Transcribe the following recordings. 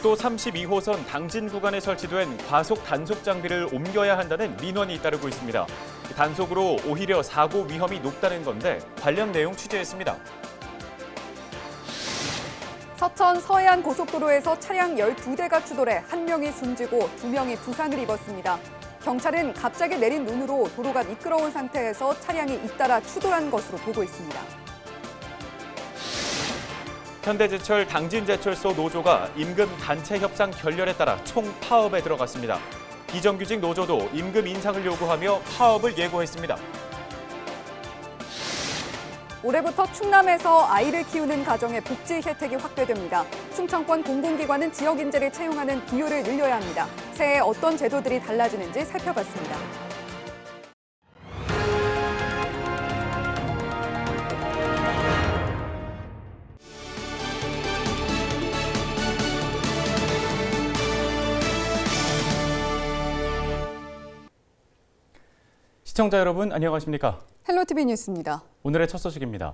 국도 32호선 당진 구간에 설치된 과속 단속 장비를 옮겨야 한다는 민원이 잇따르고 있습니다. 단속으로 오히려 사고 위험이 높다는 건데 관련 내용 취재했습니다. 서천 서해안 고속도로에서 차량 12대가 추돌해 1명이 숨지고 2명이 부상을 입었습니다. 경찰은 갑자기 내린 눈으로 도로가 미끄러운 상태에서 차량이 잇따라 추돌한 것으로 보고 있습니다. 현대제철 당진제철소 노조가 임금 단체 협상 결렬에 따라 총파업에 들어갔습니다. 비정규직 노조도 임금 인상을 요구하며 파업을 예고했습니다. 올해부터 충남에서 아이를 키우는 가정의 복지 혜택이 확대됩니다. 충청권 공공기관은 지역 인재를 채용하는 비율을 늘려야 합니다. 새해 어떤 제도들이 달라지는지 살펴봤습니다. 시청자 여러분 안녕하십니까? 헬로티비 뉴스입니다. 오늘의 첫 소식입니다.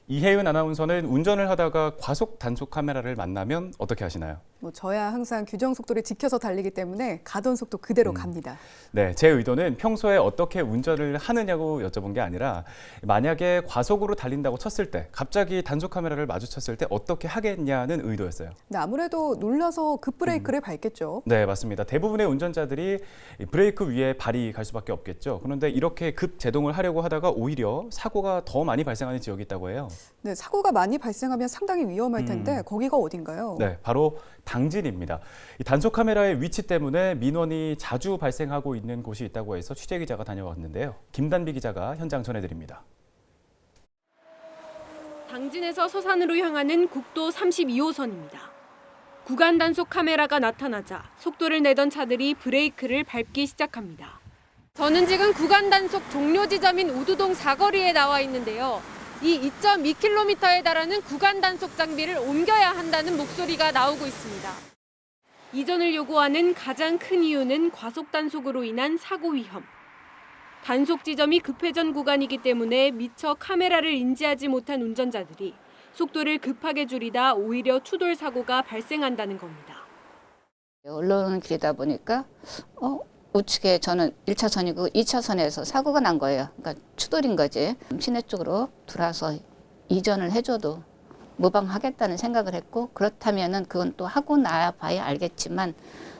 이혜은 아나운서는 운전을 하다가 과속 단속 카메라를 만나면 어떻게 하시나요? 저야 항상 규정 속도를 지켜서 달리기 때문에 가던 속도 그대로 갑니다. 네, 제 의도는 평소에 어떻게 운전을 하느냐고 여쭤본 게 아니라 만약에 과속으로 달린다고 쳤을 때 갑자기 단속 카메라를 마주쳤을 때 어떻게 하겠냐는 의도였어요. 네, 아무래도 놀라서 급브레이크를 밟겠죠. 네, 맞습니다. 대부분의 운전자들이 브레이크 위에 발이 갈 수밖에 없겠죠. 그런데 이렇게 급 제동을 하려고 하다가 오히려 사고가 더 많이 발생하는 지역이 있다고 해요. 네, 사고가 많이 발생하면 상당히 위험할 텐데 거기가 어딘가요? 네, 바로 당진입니다. 이 단속 카메라의 위치 때문에 민원이 자주 발생하고 있는 곳이 있다고 해서 취재 기자가 다녀왔는데요. 김단비 기자가 현장 전해드립니다. 당진에서 서산으로 향하는 국도 32호선입니다. 구간 단속 카메라가 나타나자 속도를 내던 차들이 브레이크를 밟기 시작합니다. 저는 지금 구간 단속 종료 지점인 우두동 사거리에 나와 있는데요. 이 2.2km에 달하는 구간 단속 장비를 옮겨야 한다는 목소리가 나오고 있습니다. 이전을 요구하는 가장 큰 이유는 과속 단속으로 인한 사고 위험. 단속 지점이 급회전 구간이기 때문에 미처 카메라를 인지하지 못한 운전자들이 속도를 급하게 줄이다 오히려 추돌 사고가 발생한다는 겁니다. 올라오는 길이다 보니까 우측에 저는 1차선이고 2차선에서 사고가 난 거예요. 그러니까 추돌인 거지. 시내 쪽으로 돌아서 이전을 해줘도 무방하겠다는 생각을 했고 그렇다면은 그건 또 하고 나봐야 알겠지만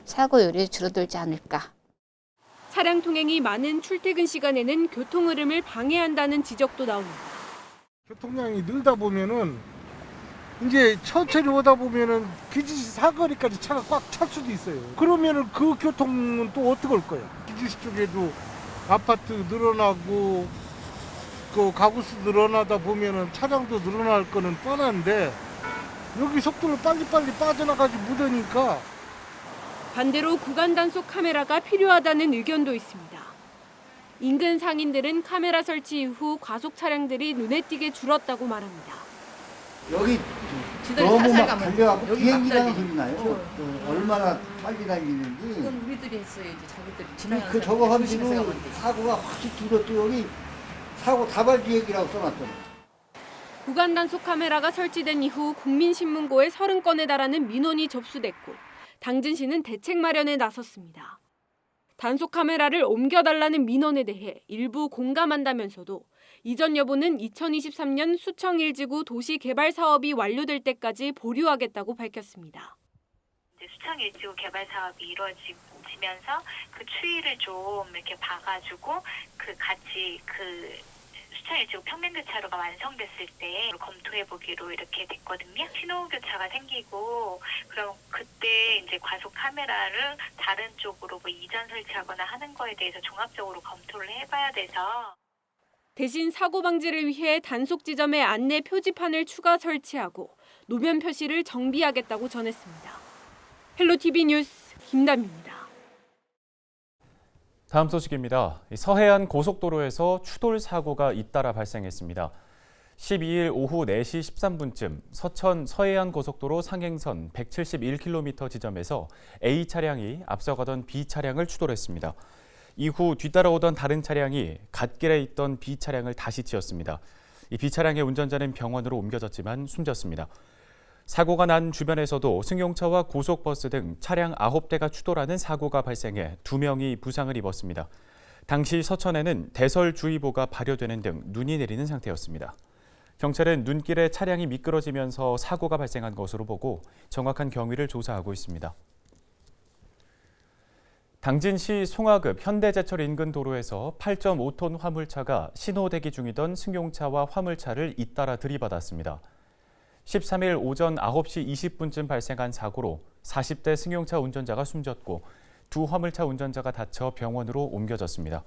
사고율이 줄어들지 않을까. 차량 통행이 많은 출퇴근 시간에는 교통 흐름을 방해한다는 지적도 나옵니다. 교통량이 늘다 보면은 이제 천천히 오다 보면은 기지시 사거리까지 차가 꽉 찰 수도 있어요. 그러면은 그 교통은 또 어떻게 올 거예요? 기지시 쪽에도 아파트 늘어나고 그 가구수 늘어나다 보면은 차량도 늘어날 거는 뻔한데 여기 속도를 빨리빨리 빠져나가지 못하니까. 반대로 구간 단속 카메라가 필요하다는 의견도 있습니다. 인근 상인들은 카메라 설치 이후 과속 차량들이 눈에 띄게 줄었다고 말합니다. 여기 너무 막 달려가고 비행기라는 소리 나요. 얼마나 빨리 달리는지. 그건 우리들이 했어야지. 자기들이 지나가는 그 저거 하면은 사고가 확실히 줄었고 여기 사고 다발 지역이라고 써놨더라고요. 구간 단속 카메라가 설치된 이후 국민신문고에 30건에 달하는 민원이 접수됐고 당진시는 대책 마련에 나섰습니다. 단속 카메라를 옮겨달라는 민원에 대해 일부 공감한다면서도 이전 여부는 2023년 수청 1지구 도시개발 사업이 완료될 때까지 보류하겠다고 밝혔습니다. 수청 1지구 개발 사업이 이루어지면서 그 추이를 좀 이렇게 봐가지고 같이 수청 1지구 평면교차로가 완성됐을 때 검토해보기로 이렇게 됐거든요. 신호교차가 생기고 그럼 그때 이제 과속 카메라를 다른 쪽으로 이전 설치하거나 하는 거에 대해서 종합적으로 검토를 해봐야 돼서. 대신 사고 방지를 위해 단속 지점에 안내 표지판을 추가 설치하고 노면 표시를 정비하겠다고 전했습니다. 헬로티비 뉴스 김담입니다. 다음 소식입니다. 서해안 고속도로에서 추돌 사고가 잇따라 발생했습니다. 12일 오후 4시 13분쯤 서천 서해안 고속도로 상행선 171km 지점에서 A 차량이 앞서가던 B 차량을 추돌했습니다. 이후 뒤따라오던 다른 차량이 갓길에 있던 B 차량을 다시 치었습니다. 이 B 차량의 운전자는 병원으로 옮겨졌지만 숨졌습니다. 사고가 난 주변에서도 승용차와 고속버스 등 차량 9대가 추돌하는 사고가 발생해 2명이 부상을 입었습니다. 당시 서천에는 대설주의보가 발효되는 등 눈이 내리는 상태였습니다. 경찰은 눈길에 차량이 미끄러지면서 사고가 발생한 것으로 보고 정확한 경위를 조사하고 있습니다. 당진시 송화급 현대제철 인근 도로에서 8.5톤 화물차가 신호 대기 중이던 승용차와 화물차를 잇따라 들이받았습니다. 13일 오전 9시 20분쯤 발생한 사고로 40대 승용차 운전자가 숨졌고 두 화물차 운전자가 다쳐 병원으로 옮겨졌습니다.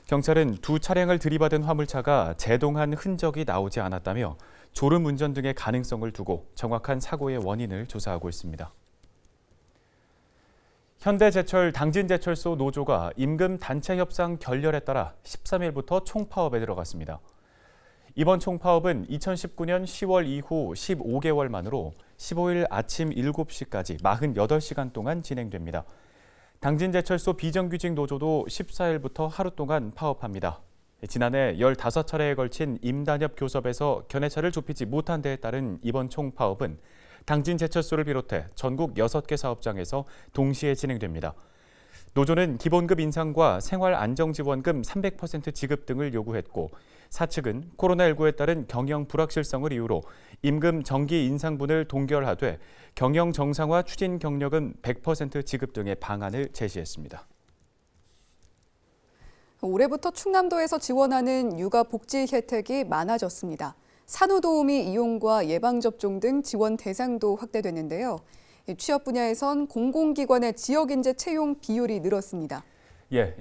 경찰은 두 차량을 들이받은 화물차가 제동한 흔적이 나오지 않았다며 졸음 운전 등의 가능성을 두고 정확한 사고의 원인을 조사하고 있습니다. 현대제철 당진제철소 노조가 임금 단체 협상 결렬에 따라 13일부터 총파업에 들어갔습니다. 이번 총파업은 2019년 10월 이후 15개월 만으로 15일 아침 7시까지 48시간 동안 진행됩니다. 당진제철소 비정규직 노조도 14일부터 하루 동안 파업합니다. 지난해 15차례에 걸친 임단협 교섭에서 견해차를 좁히지 못한 데에 따른 이번 총파업은 당진제철소를 비롯해 전국 6개 사업장에서 동시에 진행됩니다. 노조는 기본급 인상과 생활안정지원금 300% 지급 등을 요구했고 사측은 코로나19에 따른 경영 불확실성을 이유로 임금 정기 인상분을 동결하되 경영 정상화 추진 경력은 100% 지급 등의 방안을 제시했습니다. 올해부터 충남도에서 지원하는 육아 복지 혜택이 많아졌습니다. 산후도우미 이용과 예방접종 등 지원 대상도 확대됐는데요. 취업 분야에선 공공기관의 지역인재 채용 비율이 늘었습니다.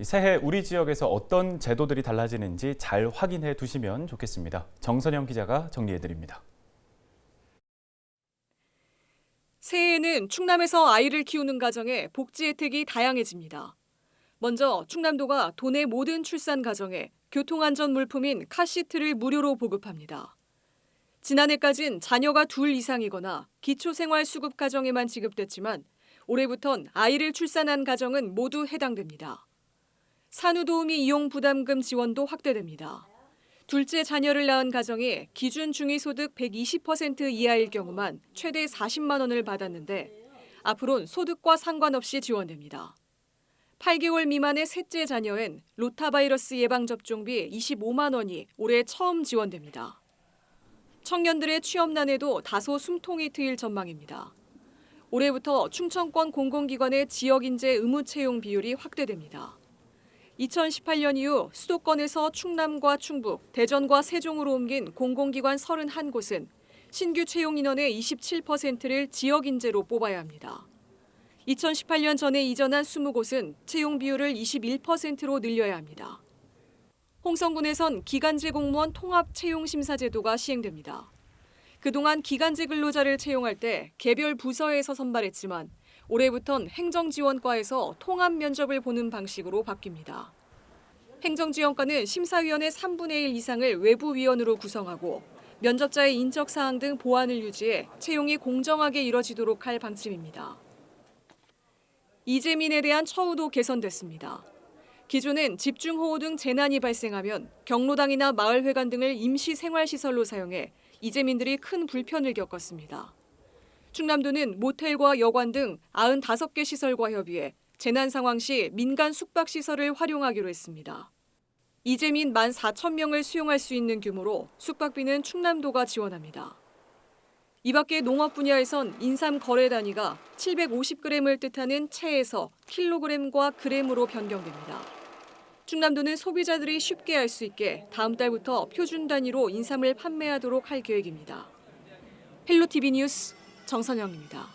새해 우리 지역에서 어떤 제도들이 달라지는지 잘 확인해 두시면 좋겠습니다. 정선영 기자가 정리해드립니다. 새해에는 충남에서 아이를 키우는 가정에 복지 혜택이 다양해집니다. 먼저 충남도가 도내 모든 출산 가정에 교통안전 물품인 카시트를 무료로 보급합니다. 지난해까진 자녀가 둘 이상이거나 기초생활수급 가정에만 지급됐지만 올해부턴 아이를 출산한 가정은 모두 해당됩니다. 산후도우미 이용 부담금 지원도 확대됩니다. 둘째 자녀를 낳은 가정이 기준 중위소득 120% 이하일 경우만 최대 40만 원을 받았는데 앞으로는 소득과 상관없이 지원됩니다. 8개월 미만의 셋째 자녀엔 로타바이러스 예방접종비 25만 원이 올해 처음 지원됩니다. 청년들의 취업난에도 다소 숨통이 트일 전망입니다. 올해부터 충청권 공공기관의 지역인재 의무 채용 비율이 확대됩니다. 2018년 이후 수도권에서 충남과 충북, 대전과 세종으로 옮긴 공공기관 31곳은 신규 채용 인원의 27%를 지역인재로 뽑아야 합니다. 2018년 전에 이전한 20곳은 채용 비율을 21%로 늘려야 합니다. 홍성군에선 기간제 공무원 통합 채용 심사 제도가 시행됩니다. 그동안 기간제 근로자를 채용할 때 개별 부서에서 선발했지만 올해부턴 행정지원과에서 통합 면접을 보는 방식으로 바뀝니다. 행정지원과는 심사위원의 3분의 1 이상을 외부위원으로 구성하고 면접자의 인적사항 등 보안을 유지해 채용이 공정하게 이뤄지도록 할 방침입니다. 이재민에 대한 처우도 개선됐습니다. 기존엔 집중호우 등 재난이 발생하면 경로당이나 마을회관 등을 임시생활시설로 사용해 이재민들이 큰 불편을 겪었습니다. 충남도는 모텔과 여관 등 95개 시설과 협의해 재난 상황 시 민간 숙박시설을 활용하기로 했습니다. 이재민 14,000명을 수용할 수 있는 규모로 숙박비는 충남도가 지원합니다. 이 밖에 농업 분야에선 인삼 거래 단위가 750g을 뜻하는 채에서 킬로그램과 그램으로 변경됩니다. 충남도는 소비자들이 쉽게 알 수 있게 다음 달부터 표준 단위로 인삼을 판매하도록 할 계획입니다. 헬로티비 뉴스 정선영입니다.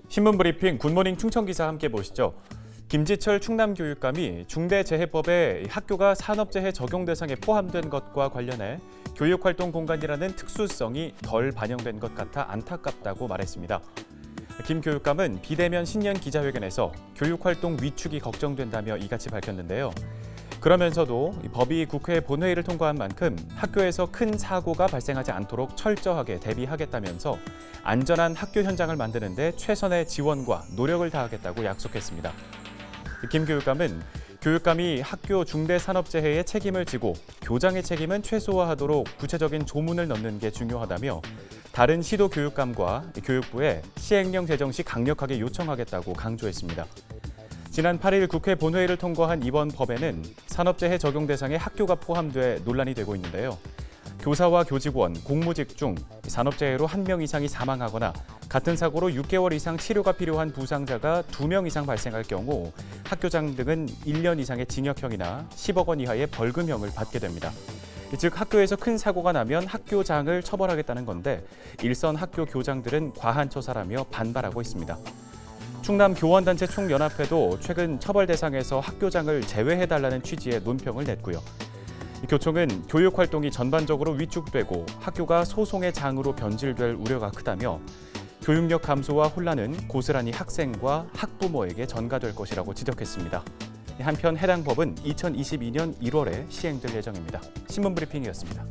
신문 브리핑 굿모닝 충청기사 함께 보시죠. 김지철 충남교육감이 중대재해법에 학교가 산업재해 적용 대상에 포함된 것과 관련해 교육활동 공간이라는 특수성이 덜 반영된 것 같아 안타깝다고 말했습니다. 김 교육감은 비대면 신년 기자회견에서 교육활동 위축이 걱정된다며 이같이 밝혔는데요. 그러면서도 법이 국회 본회의를 통과한 만큼 학교에서 큰 사고가 발생하지 않도록 철저하게 대비하겠다면서 안전한 학교 현장을 만드는 데 최선의 지원과 노력을 다하겠다고 약속했습니다. 김 교육감은 교육감이 학교 중대산업재해의 책임을 지고 교장의 책임은 최소화하도록 구체적인 조문을 넣는 게 중요하다며 다른 시도 교육감과 교육부에 시행령 제정 시 강력하게 요청하겠다고 강조했습니다. 지난 8일 국회 본회의를 통과한 이번 법에는 산업재해 적용 대상에 학교가 포함돼 논란이 되고 있는데요. 교사와 교직원, 공무직 중 산업재해로 1명 이상이 사망하거나 같은 사고로 6개월 이상 치료가 필요한 부상자가 2명 이상 발생할 경우 학교장 등은 1년 이상의 징역형이나 10억 원 이하의 벌금형을 받게 됩니다. 즉 학교에서 큰 사고가 나면 학교장을 처벌하겠다는 건데 일선 학교 교장들은 과한 처사라며 반발하고 있습니다. 충남 교원단체 총연합회도 최근 처벌 대상에서 학교장을 제외해달라는 취지의 논평을 냈고요. 교총은 교육 활동이 전반적으로 위축되고 학교가 소송의 장으로 변질될 우려가 크다며 교육력 감소와 혼란은 고스란히 학생과 학부모에게 전가될 것이라고 지적했습니다. 한편 해당 법은 2022년 1월에 시행될 예정입니다. 신문 브리핑이었습니다.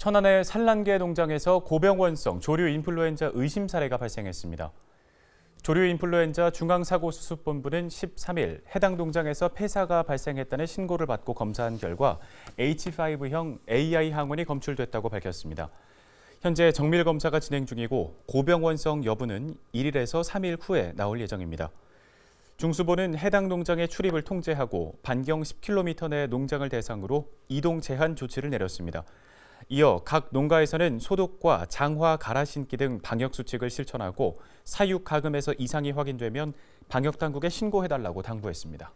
천안의 산란개 농장에서 고병원성 조류 인플루엔자 의심 사례가 발생했습니다. 조류 인플루엔자 중앙사고수습본부는 13일 해당 농장에서 폐사가 발생했다는 신고를 받고 검사한 결과 H5형 AI 항원이 검출됐다고 밝혔습니다. 현재 정밀 검사가 진행 중이고 고병원성 여부는 1일에서 3일 후에 나올 예정입니다. 중수본은 해당 농장의 출입을 통제하고 반경 10km 내 농장을 대상으로 이동 제한 조치를 내렸습니다. 이어 각 농가에서는 소독과 장화, 갈아 신기 등 방역 수칙을 실천하고 사육 가금에서 이상이 확인되면 방역 당국에 신고해달라고 당부했습니다.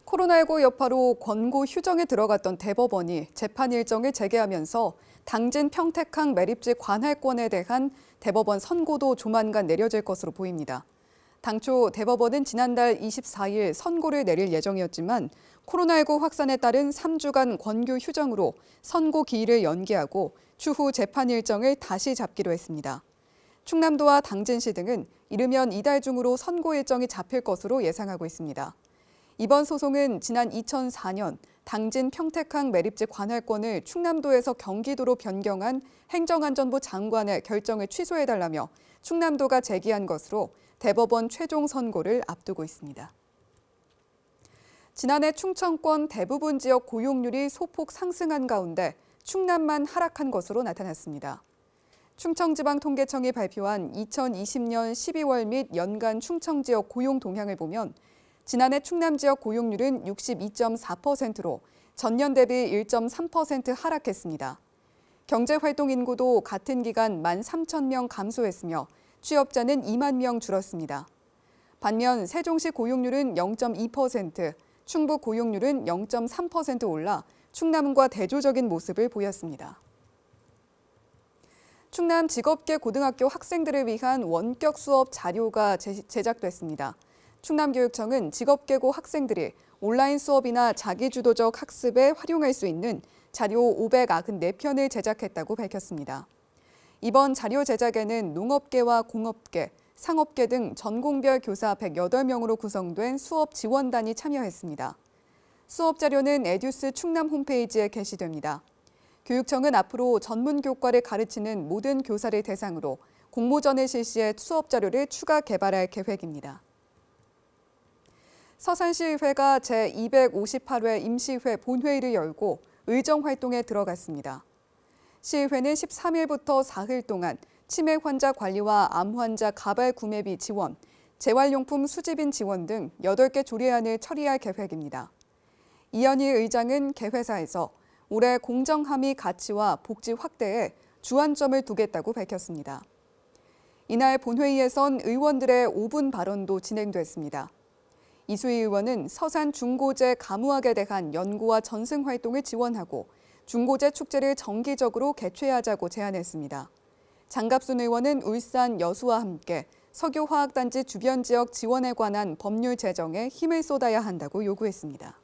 코로나19 여파로 권고 휴정에 들어갔던 대법원이 재판 일정을 재개하면서 당진 평택항 매립지 관할권에 대한 대법원 선고도 조만간 내려질 것으로 보입니다. 당초 대법원은 지난달 24일 선고를 내릴 예정이었지만 코로나19 확산에 따른 3주간 권고 휴정으로 선고 기일을 연기하고 추후 재판 일정을 다시 잡기로 했습니다. 충남도와 당진시 등은 이르면 이달 중으로 선고 일정이 잡힐 것으로 예상하고 있습니다. 이번 소송은 지난 2004년 당진 평택항 매립지 관할권을 충남도에서 경기도로 변경한 행정안전부 장관의 결정을 취소해달라며 충남도가 제기한 것으로 대법원 최종 선고를 앞두고 있습니다. 지난해 충청권 대부분 지역 고용률이 소폭 상승한 가운데 충남만 하락한 것으로 나타났습니다. 충청지방통계청이 발표한 2020년 12월 및 연간 충청 지역 고용 동향을 보면 지난해 충남 지역 고용률은 62.4%로 전년 대비 1.3% 하락했습니다. 경제활동 인구도 같은 기간 13,000명 감소했으며 취업자는 2만 명 줄었습니다. 반면 세종시 고용률은 0.2%, 충북 고용률은 0.3% 올라 충남과 대조적인 모습을 보였습니다. 충남 직업계 고등학교 학생들을 위한 원격 수업 자료가 제작됐습니다. 충남교육청은 직업계고 학생들이 온라인 수업이나 자기주도적 학습에 활용할 수 있는 자료 594편을 제작했다고 밝혔습니다. 이번 자료 제작에는 농업계와 공업계, 상업계 등 전공별 교사 108명으로 구성된 수업 지원단이 참여했습니다. 수업 자료는 에듀스 충남 홈페이지에 게시됩니다. 교육청은 앞으로 전문 교과를 가르치는 모든 교사를 대상으로 공모전을 실시해 수업 자료를 추가 개발할 계획입니다. 서산시의회가 제258회 임시회 본회의를 열고 의정 활동에 들어갔습니다. 시의회는 13일부터 4일 동안 치매 환자 관리와 암 환자 가발 구매비 지원, 재활용품 수집인 지원 등 8개 조례안을 처리할 계획입니다. 이현희 의장은 개회사에서 올해 공정함의 가치와 복지 확대에 주안점을 두겠다고 밝혔습니다. 이날 본회의에선 의원들의 5분 발언도 진행됐습니다. 이수희 의원은 서산 중고제 가무학에 대한 연구와 전승 활동을 지원하고 중고제 축제를 정기적으로 개최하자고 제안했습니다. 장갑순 의원은 울산 여수와 함께 석유화학단지 주변 지역 지원에 관한 법률 제정에 힘을 쏟아야 한다고 요구했습니다.